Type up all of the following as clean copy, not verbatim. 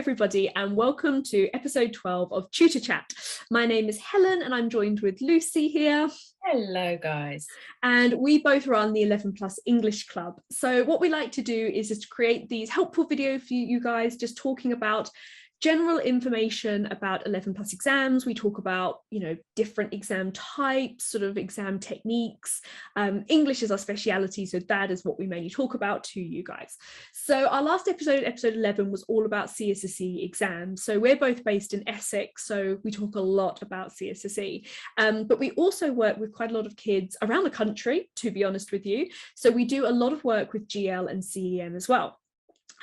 everybody, and welcome to episode 12 of Tutor Chat. My name is Helen and I'm joined with Lucy here. Hello guys. And we both run the 11 Plus English Club. So what we like to do is just create these helpful videos for you guys, just talking about general information about 11 plus exams. We talk about, different exam types, sort of exam techniques. English is our speciality, so that is what we mainly talk about to you guys. So our last episode, episode 11, was all about CSSE exams. So we're both based in Essex, so we talk a lot about CSSE. But we also work with quite a lot of kids around the country, to be honest with you. So we do a lot of work with GL and CEM as well,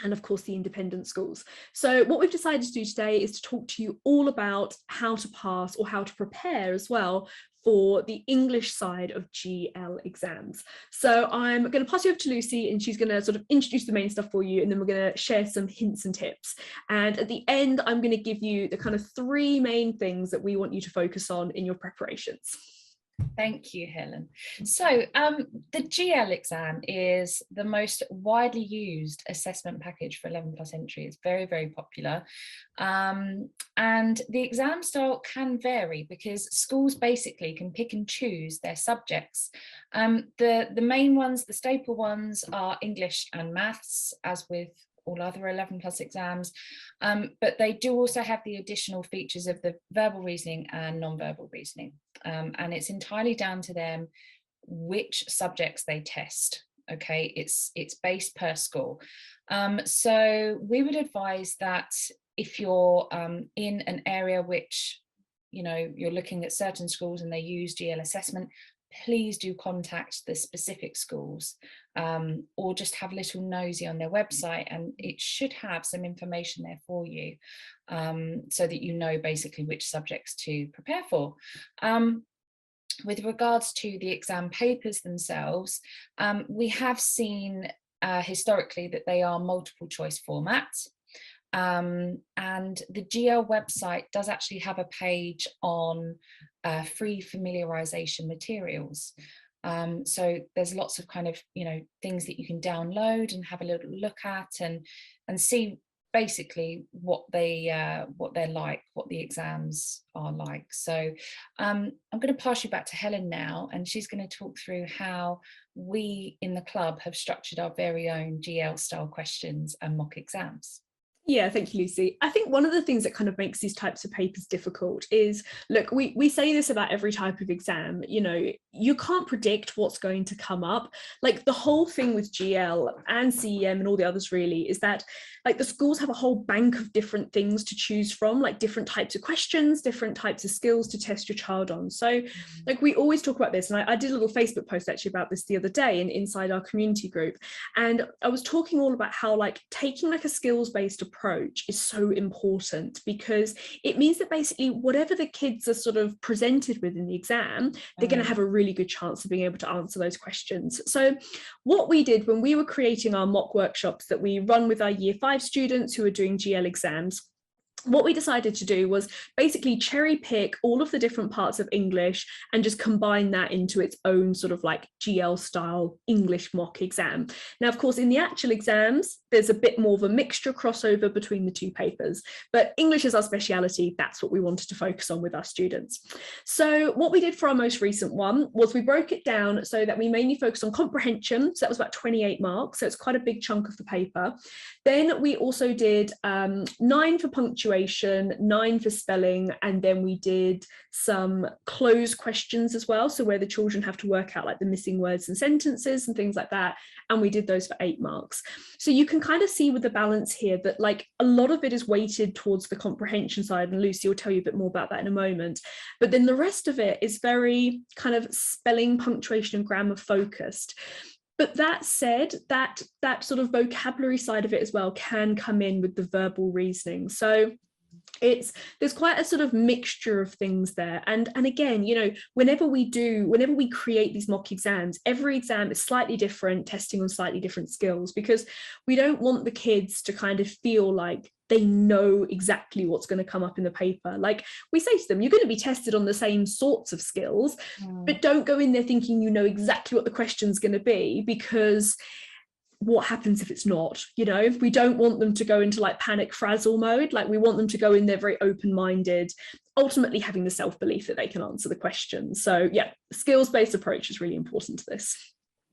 and of course the independent schools. So what we've decided to do today is to talk to you all about how to pass, or how to prepare as well, for the English side of GL exams. So I'm going to pass you over to Lucy and she's going to sort of introduce the main stuff for you, and then we're going to share some hints and tips. And at the end, I'm going to give you the kind of three main things that we want you to focus on in your preparations. Thank you, Helen. So the GL exam is the most widely used assessment package for 11 plus entry. It's very, very popular. And the exam style can vary because schools basically can pick and choose their subjects. The main ones, the staple ones, are English and maths, as with all other 11 plus exams, but they do also have the additional features of the verbal reasoning and non-verbal reasoning, and it's entirely down to them which subjects they test. Okay, it's based per school. So we would advise that if you're in an area which you're looking at certain schools and they use GL assessment, please do contact the specific schools, or just have a little nosy on their website, and it should have some information there for you, so that you know basically which subjects to prepare for. With regards to the exam papers themselves, we have seen historically that they are multiple choice format. And the GL website does actually have a page on free familiarization materials. So there's lots of kind of things that you can download and have a little look at, and see basically what they're like, what the exams are like. So I'm going to pass you back to Helen now, and she's going to talk through how we in the club have structured our very own GL style questions and mock exams. Yeah, thank you, Lucy. I think one of the things that kind of makes these types of papers difficult is, look, we say this about every type of exam, you can't predict what's going to come up. Like the whole thing with GL and CEM and all the others really is that like the schools have a whole bank of different things to choose from, like different types of questions, different types of skills to test your child on. So like we always talk about this, and I did a little Facebook post actually about this the other day inside our community group, and I was talking all about how like taking like a skills-based approach is so important, because it means that basically whatever the kids are sort of presented with in the exam, they're going to have a really good chance of being able to answer those questions. So what we did when we were creating our mock workshops that we run with our year 5 students who are doing GL exams, what we decided to do was basically cherry pick all of the different parts of English and just combine that into its own sort of like GL style English mock exam. Now, of course, in the actual exams, there's a bit more of a mixture crossover between the two papers, but English is our speciality. That's what we wanted to focus on with our students. So what we did for our most recent one was we broke it down so that we mainly focused on comprehension. So that was about 28 marks. So it's quite a big chunk of the paper. Then we also did 9 for punctuation, 9 for spelling, and then we did some closed questions as well, so where the children have to work out like the missing words and sentences and things like that, and we did those for 8 marks. So you can kind of see with the balance here that like a lot of it is weighted towards the comprehension side, and Lucy will tell you a bit more about that in a moment, but then the rest of it is very kind of spelling, punctuation and grammar focused. But that said, that sort of vocabulary side of it as well can come in with the verbal reasoning. So there's quite a sort of mixture of things there, and again, whenever we create these mock exams, every exam is slightly different, testing on slightly different skills, because we don't want the kids to kind of feel like they know exactly what's going to come up in the paper. Like we say to them, you're going to be tested on the same sorts of skills, but don't go in there thinking you know exactly what the question's going to be, because what happens if it's not? You know, we don't want them to go into like panic frazzle mode. Like we want them to go in there very open-minded, ultimately having the self-belief that they can answer the question. So yeah, skills-based approach is really important to this.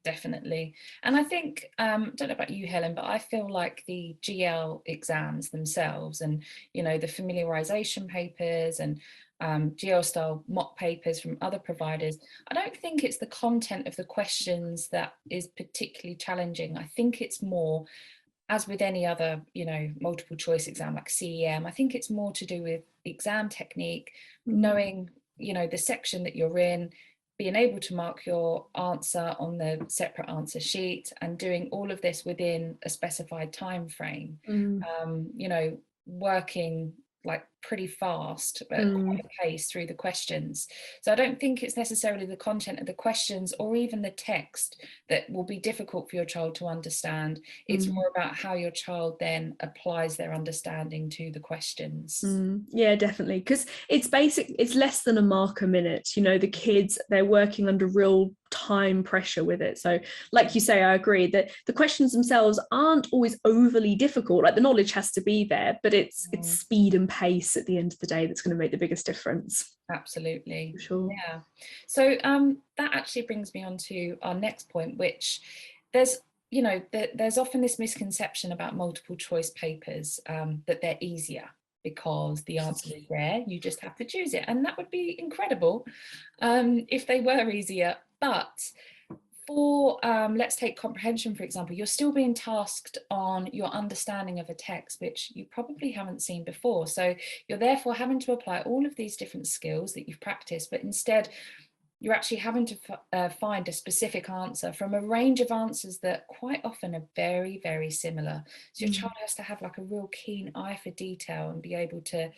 Definitely. And I think, I don't know about you, Helen, but I feel like the GL exams themselves and, you know, the familiarization papers and GL style mock papers from other providers, I don't think it's the content of the questions that is particularly challenging. I think it's more, as with any other, you know, multiple choice exam like CEM, I think it's more to do with exam technique, knowing, you know, the section that you're in, being able to mark your answer on the separate answer sheet, and doing all of this within a specified time frame. You know, working like pretty fast at quite a pace through the questions. So I don't think it's necessarily the content of the questions or even the text that will be difficult for your child to understand. It's more about how your child then applies their understanding to the questions. Yeah, definitely, because it's less than a mark a minute. You know, the kids, they're working under real time pressure with it. So like you say, I agree that the questions themselves aren't always overly difficult. Like the knowledge has to be there, but it's speed and pace at the end of the day that's going to make the biggest difference. Absolutely. For sure. Yeah. So that actually brings me on to our next point, which there's, you know, there's often this misconception about multiple choice papers, that they're easier because the answer is there, you just have to choose it. And that would be incredible if they were easier. But for, let's take comprehension, for example, you're still being tasked on your understanding of a text, which you probably haven't seen before. So you're therefore having to apply all of these different skills that you've practiced, but instead you're actually having to find a specific answer from a range of answers that quite often are very, very similar. So your child has to have like a real keen eye for detail and be able to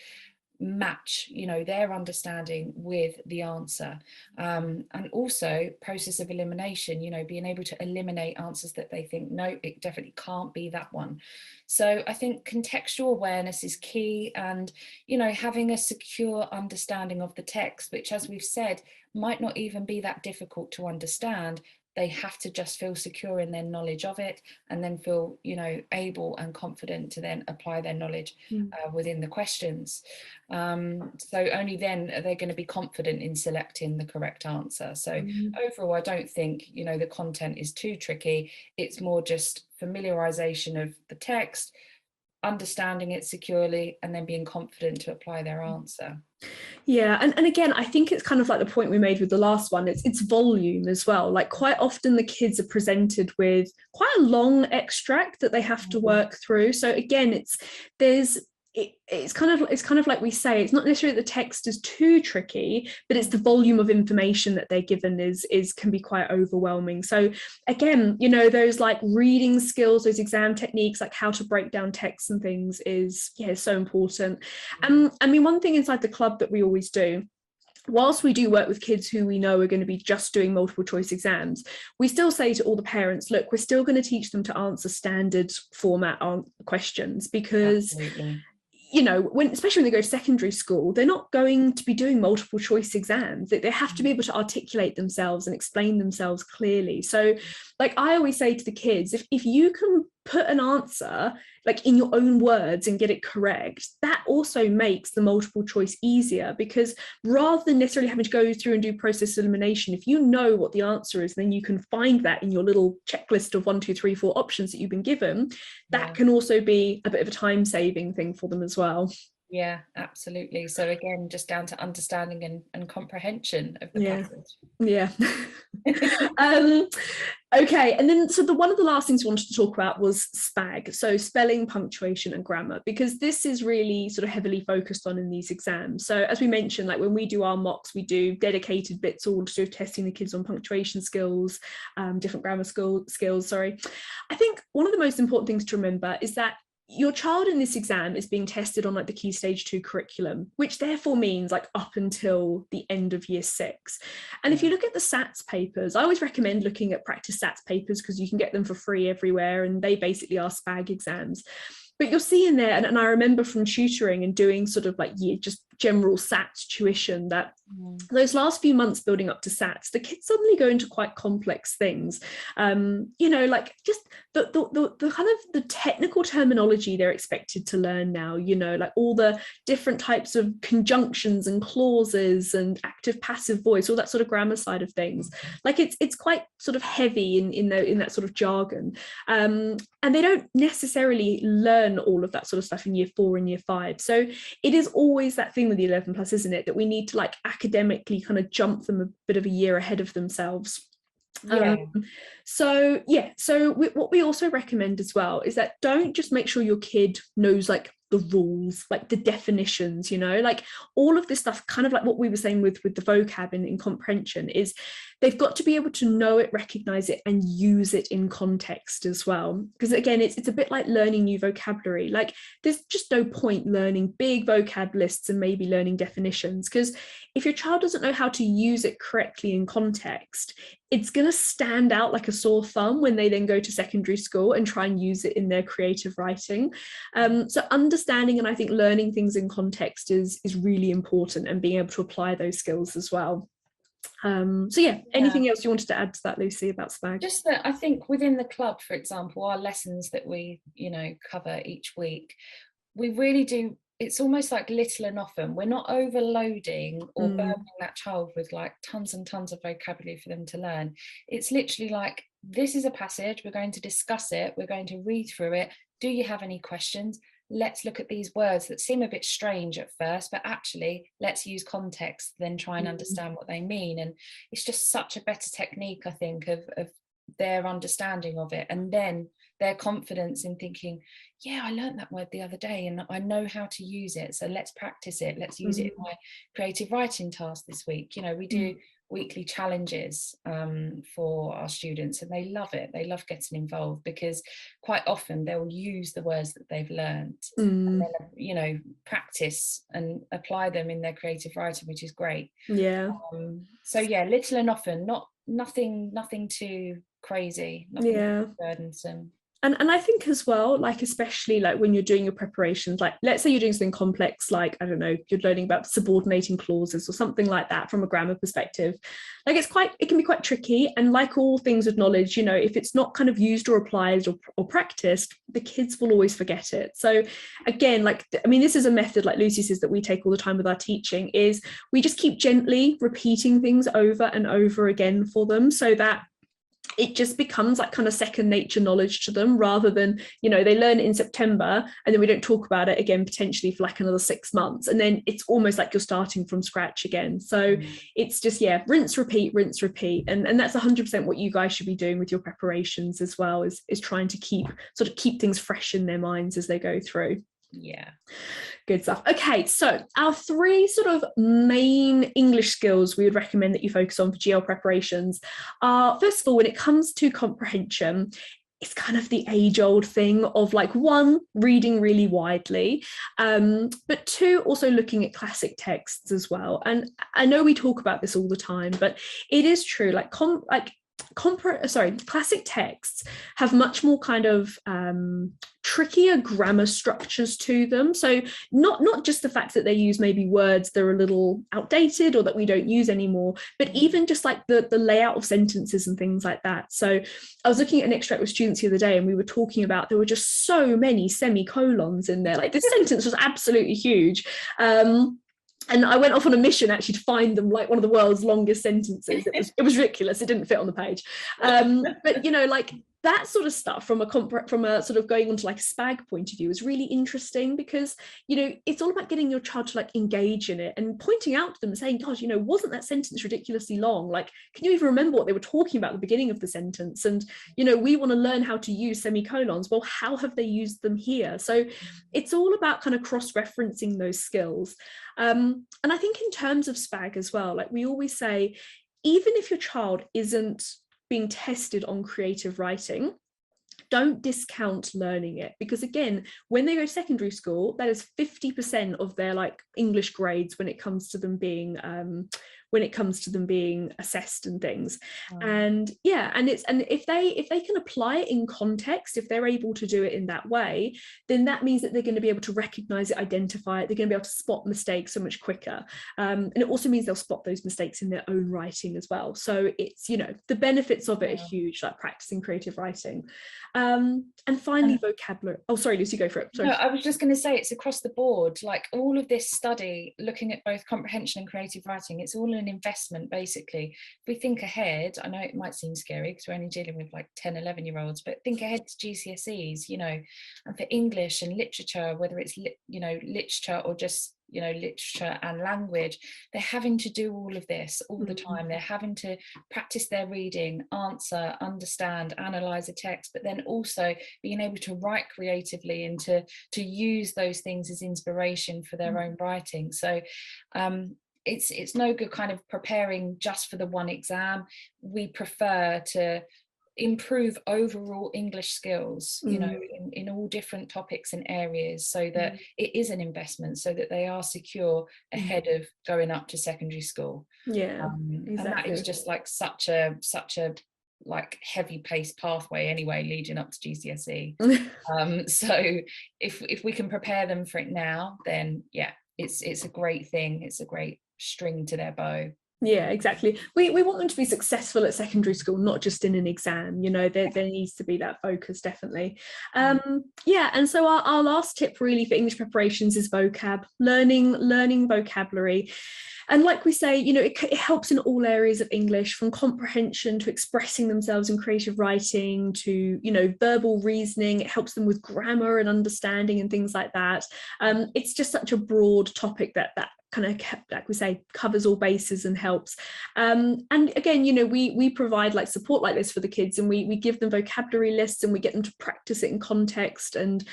match, you know, their understanding with the answer, and also process of elimination, you know, being able to eliminate answers that they think, no, it definitely can't be that one. So I think contextual awareness is key, and, you know, having a secure understanding of the text, which, as we've said, might not even be that difficult to understand. They have to just feel secure in their knowledge of it, and then feel, you know, able and confident to then apply their knowledge within the questions. So only then are they going to be confident in selecting the correct answer. So overall, I don't think, you know, the content is too tricky. It's more just familiarization of the text, understanding it securely, and then being confident to apply their answer. Yeah, and again, I think it's kind of like the point we made with the last one. It's volume as well. Like quite often the kids are presented with quite a long extract that they have to work through. So again, it's kind of like we say, it's not necessarily that the text is too tricky, but it's the volume of information that they're given is can be quite overwhelming. So again, you know, those like reading skills, those exam techniques, like how to break down texts and things is so important. I mean, one thing inside the club that we always do, whilst we do work with kids who we know are going to be just doing multiple choice exams, we still say to all the parents, look, we're still going to teach them to answer standard format questions, because Absolutely. you know, especially when they go to secondary school, they're not going to be doing multiple choice exams. They have to be able to articulate themselves and explain themselves clearly. So like I always say to the kids, if you can put an answer like in your own words and get it correct, that also makes the multiple choice easier, because rather than necessarily having to go through and do process elimination, if you know what the answer is, then you can find that in your little checklist of 1, 2, 3, 4 options that you've been given. That can also be a bit of a time-saving thing for them as well. Yeah, absolutely. So again, just down to understanding and comprehension of the passage. Yeah. Okay, and then so one of the last things we wanted to talk about was SPAG, so spelling, punctuation and grammar, because this is really sort of heavily focused on in these exams. So as we mentioned, like when we do our mocks, we do dedicated bits all sort of testing the kids on punctuation skills, different grammar skills, sorry. I think one of the most important things to remember is that your child in this exam is being tested on like the Key Stage 2 curriculum, which therefore means like up until the end of year 6. And if you look at the SATs papers, I always recommend looking at practice SATs papers because you can get them for free everywhere, and they basically are SPAG exams. But you'll see in there, and I remember from tutoring and doing sort of like just general SATs tuition, that those last few months building up to SATs, the kids suddenly go into quite complex things. Like just the kind of the technical terminology they're expected to learn now, like all the different types of conjunctions and clauses and active passive voice, all that sort of grammar side of things. Like it's quite sort of heavy in that sort of jargon. And they don't necessarily learn all of that sort of stuff in year 4 and year 5. So it is always that thing with the 11 plus, isn't it, that we need to like academically kind of jump them a bit of a year ahead of themselves. So what we also recommend as well is that don't just make sure your kid knows like the rules, like the definitions, like all of this stuff, kind of like what we were saying with the vocab in comprehension, is they've got to be able to know it, recognize it, and use it in context as well. Because again, it's a bit like learning new vocabulary. Like there's just no point learning big vocab lists and maybe learning definitions, because if your child doesn't know how to use it correctly in context, it's going to stand out like a sore thumb when they then go to secondary school and try and use it in their creative writing. So understanding and I think learning things in context is really important, and being able to apply those skills as well. Anything else you wanted to add to that, Lucy, about SPAG? Just that I think within the club, for example, our lessons that we cover each week, we really do, it's almost like little and often. We're not overloading or burdening that child with like tons and tons of vocabulary for them to learn. It's literally like, this is a passage, we're going to discuss it, we're going to read through it. Do you have any questions? Let's look at these words that seem a bit strange at first, but actually let's use context, then try and understand what they mean. And it's just such a better technique, I think, of their understanding of it, and then their confidence in thinking, yeah, I learned that word the other day and I know how to use it, so let's practice it, let's use it in my creative writing task this week. We do weekly challenges for our students, and they love it. They love getting involved, because quite often they'll use the words that they've learned and then practice and apply them in their creative writing, which is great. Little and often, nothing too crazy, nothing too burdensome. And I think as well, like especially like when you're doing your preparations, like let's say you're doing something complex, like I don't know, you're learning about subordinating clauses or something like that from a grammar perspective, like it can be quite tricky. And like all things with knowledge, if it's not kind of used or applied or practiced, the kids will always forget it. So again, this is a method, like Lucy says, that we take all the time with our teaching, is we just keep gently repeating things over and over again for them, so that it just becomes like kind of second nature knowledge to them, rather than, they learn it in September and then we don't talk about it again potentially for like another 6 months, and then it's almost like you're starting from scratch again. So it's just rinse, repeat, and that's 100% what you guys should be doing with your preparations as well, is trying to keep things fresh in their minds as they go through. Good stuff. Okay, so our 3 sort of main English skills we would recommend that you focus on for GL preparations are, first of all, when it comes to comprehension, it's kind of the age-old thing of like, 1, reading really widely, but 2, also looking at classic texts as well. And I know we talk about this all the time, but it is true, classic texts have much more kind of trickier grammar structures to them. So not just the fact that they use maybe words that are a little outdated or that we don't use anymore, but even just like the layout of sentences and things like that. So I was looking at an extract with students the other day, and we were talking about there were just so many semicolons in there. Like this sentence was absolutely huge. And I went off on a mission actually to find them, like one of the world's longest sentences. It was ridiculous. It didn't fit on the page. But like that sort of stuff from a sort of going on to like a SPAG point of view is really interesting, because it's all about getting your child to like engage in it and pointing out to them and saying, gosh, wasn't that sentence ridiculously long? Like, can you even remember what they were talking about at the beginning of the sentence? And we want to learn how to use semicolons. Well, how have they used them here? So it's all about kind of cross-referencing those skills. And I think in terms of SPAG as well, like we always say, even if your child isn't being tested on creative writing, don't discount learning it, because again, when they go to secondary school, that is 50% of their like English grades when it comes to them being when it comes to them being assessed and things. Wow. And yeah, and if they can apply it in context, if they're able to do it in that way, then that means that they're going to be able to recognize it, identify it, they're going to be able to spot mistakes so much quicker. And it also means they'll spot those mistakes in their own writing as well. So it's, you know, the benefits of it are huge, like practicing creative writing. And finally, vocabulary. Oh, sorry, Lucy, go for it. Sorry. No, I was just going to say it's across the board. Like all of this study, looking at both comprehension and creative writing, it's all an investment, basically. If we think ahead, I know it might seem scary because we're only dealing with like 10, 11-year-olds, but think ahead to GCSEs, you know, and for English and literature, whether it's, you know, literature or just, you know, literature and language, they're having to do all of this all the time. They're having to practice their reading, answer, understand, analyze a text, but then also being able to write creatively and to use those things as inspiration for their own writing. So it's no good kind of preparing just for the one exam. We prefer to improve overall English skills, you know, in all different topics and areas, so that it is an investment, so that they are secure ahead of going up to secondary school. Exactly. And that is just like such a like heavy paced pathway anyway leading up to GCSE. So if we can prepare them for it now, then yeah, it's a great thing. It's a great string to their bow. Yeah, exactly. We want them to be successful at secondary school, not just in an exam. You know, there needs to be that focus, definitely. Yeah, and so our last tip really for English preparations is vocab, learning vocabulary. And like we say, you know, it helps in all areas of English, from comprehension to expressing themselves in creative writing to, you know, verbal reasoning. It helps them with grammar and understanding and things like that. It's just such a broad topic that kind of, like we say, covers all bases and helps. And again, you know, we provide like support like this for the kids, and we give them vocabulary lists and we get them to practice it in context. And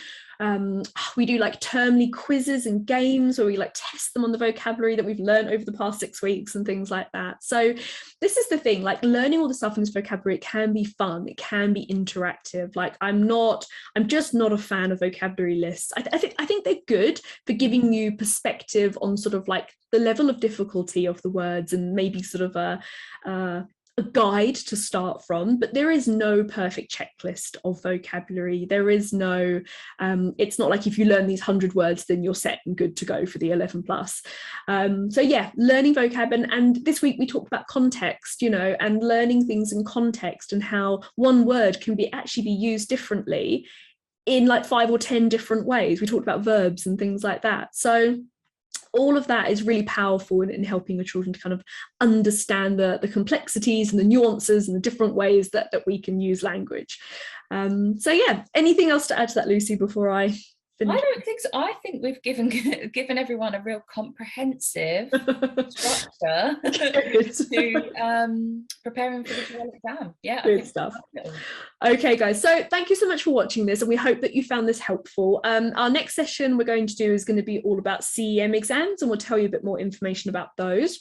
we do like termly quizzes and games where we like test them on the vocabulary that we've learned over the past 6 weeks and things like that. So this is the thing, like learning all the stuff in this vocabulary, it can be fun, it can be interactive. Like I'm just not a fan of vocabulary lists. I think they're good for giving you perspective on sort of like the level of difficulty of the words, and maybe sort of a guide to start from, but there is no perfect checklist of vocabulary. There is no, it's not like if you learn these 100 words, then you're set and good to go for the 11 plus. So yeah, learning vocab. And this week we talked about context, you know, and learning things in context and how one word can actually be used differently in like 5 or 10 different ways. We talked about verbs and things like that. So all of that is really powerful in helping your children to kind of understand the complexities and the nuances and the different ways that we can use language. So yeah, anything else to add to that, Lucy, before I finish? I don't think so. I think we've given everyone a real comprehensive structure to preparing for the GL exam. Yeah, good stuff. Okay, guys, so thank you so much for watching this, and we hope that you found this helpful. Our next session we're going to do is going to be all about CEM exams, and we'll tell you a bit more information about those.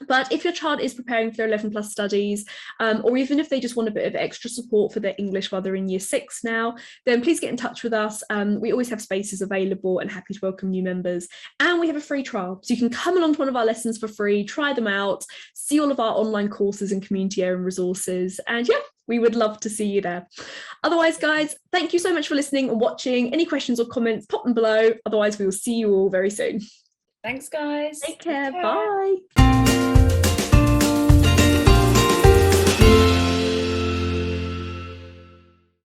But if your child is preparing for their 11 plus studies, or even if they just want a bit of extra support for their English while they're in year 6 now, then please get in touch with us. We always have spaces available and happy to welcome new members. And we have a free trial, so you can come along to one of our lessons for free, try them out, see all of our online courses and community area and resources. And yeah, we would love to see you there. Otherwise, guys, thank you so much for listening and watching. Any questions or comments, pop them below. Otherwise, we will see you all very soon. Thanks, guys. Take care. Bye.